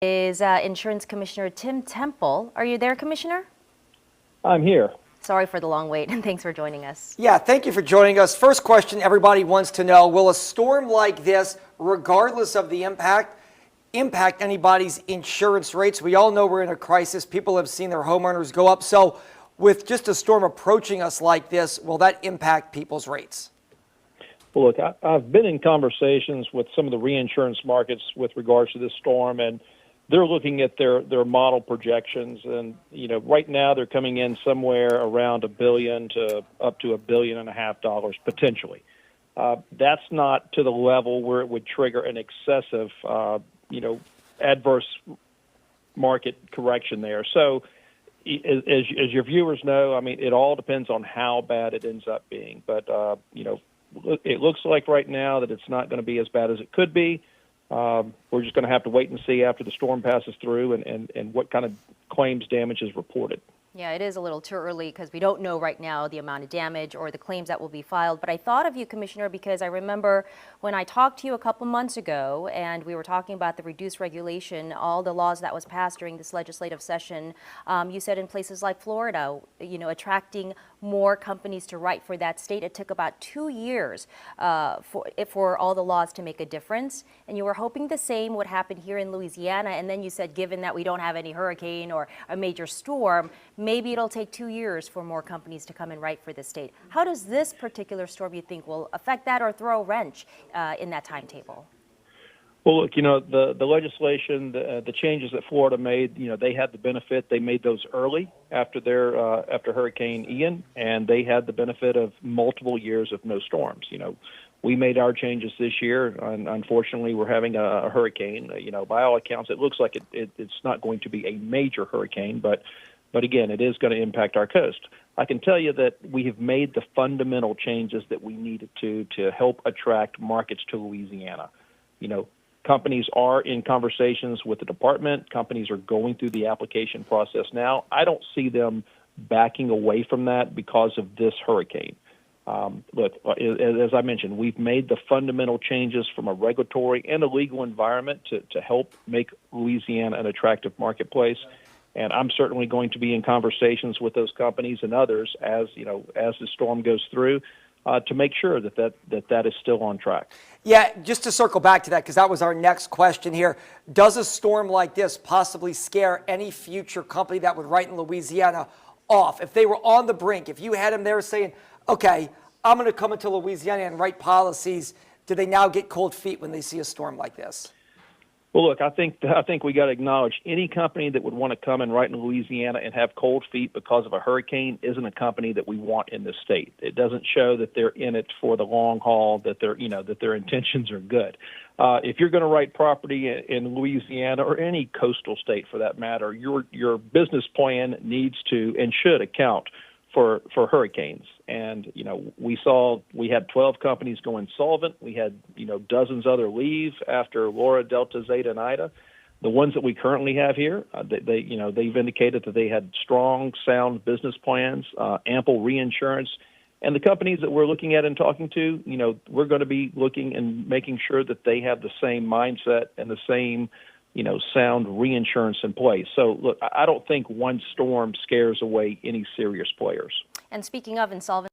Is Insurance Commissioner Tim Temple. Are you there, Commissioner? I'm here. Sorry for the long wait, and thanks for joining us. Yeah, thank you for joining us. First question everybody wants to know, will a storm like this, regardless of the impact anybody's insurance rates? We all know we're in a crisis. People have seen their homeowners go up. So with just a storm approaching us like this, will that impact people's rates? Well, look, I've been in conversations with some of the reinsurance markets with regards to this storm, and they're looking at their model projections. And, right now they're coming in somewhere around $1 billion to up to $1.5 billion potentially. That's not to the level where it would trigger an excessive, adverse market correction there. So as your viewers know, I mean, it all depends on how bad it ends up being. But, it looks like right now that it's not going to be as bad as it could be. We're just going to have to wait and see after the storm passes through and what kind of claims damage is reported. Yeah, it is a little too early because we don't know right now the amount of damage or the claims that will be filed. But I thought of you, Commissioner, because I remember when I talked to you a couple months ago and we were talking about the reduced regulation, all the laws that was passed during this legislative session, you said in places like Florida, attracting more companies to write for that state. It took about 2 years for all the laws to make a difference. And you were hoping the same would happen here in Louisiana. And then you said, given that we don't have any hurricane or a major storm, maybe it'll take 2 years for more companies to come and write for the state. How does this particular storm, you think, will affect that or throw a wrench in that timetable? Well, look, the legislation, the changes that Florida made, they had the benefit. They made those early after after Hurricane Ian, and they had the benefit of multiple years of no storms. We made our changes this year, and unfortunately, we're having a hurricane. By all accounts, it looks like it's not going to be a major hurricane, but again, it is going to impact our coast. I can tell you that we have made the fundamental changes that we needed to help attract markets to Louisiana. Companies are in conversations with the department. Companies are going through the application process now. I don't see them backing away from that because of this hurricane. Look, as I mentioned, we've made the fundamental changes from a regulatory and a legal environment to help make Louisiana an attractive marketplace. And I'm certainly going to be in conversations with those companies and others as the storm goes through to make sure that is still on track. Yeah, just to circle back to that, because that was our next question here. Does a storm like this possibly scare any future company that would write in Louisiana off? If they were on the brink, if you had them there saying, okay, I'm going to come into Louisiana and write policies, do they now get cold feet when they see a storm like this? Well, look, I think we got to acknowledge any company that would want to come and write in Louisiana and have cold feet because of a hurricane isn't a company that we want in this state. It doesn't show that they're in it for the long haul, that their intentions are good. If you're going to write property in Louisiana or any coastal state for that matter, your business plan needs to and should account for hurricanes. And, we had 12 companies go insolvent. We had, dozens other leave after Laura, Delta, Zeta, and Ida. The ones that we currently have here, they've indicated that they had strong, sound business plans, ample reinsurance. And the companies that we're looking at and talking to, we're going to be looking and making sure that they have the same mindset and the same sound reinsurance in place. So, look, I don't think one storm scares away any serious players. And speaking of insolvency,